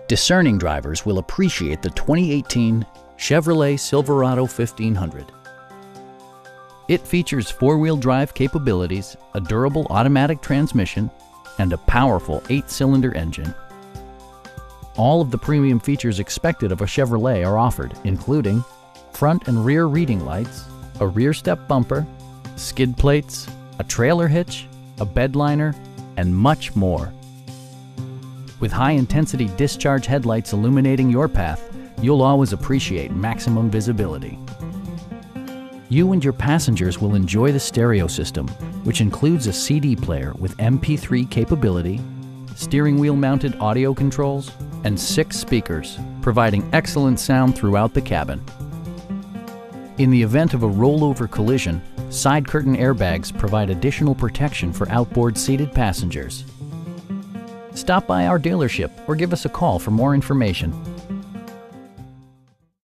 Discerning drivers will appreciate the 2018 Chevrolet Silverado 1500. It features four-wheel drive capabilities, a durable automatic transmission, and a powerful 8-cylinder engine. All of the premium features expected of a Chevrolet are offered, including front and rear reading lights, a rear step bumper, skid plates, a trailer hitch, a bedliner, and much more. With high-intensity discharge headlights illuminating your path, you'll always appreciate maximum visibility. You and your passengers will enjoy the stereo system, which includes a CD player with MP3 capability, steering wheel mounted audio controls, and 6 speakers, providing excellent sound throughout the cabin. In the event of a rollover collision, side curtain airbags provide additional protection for outboard seated passengers. Stop by our dealership or give us a call for more information.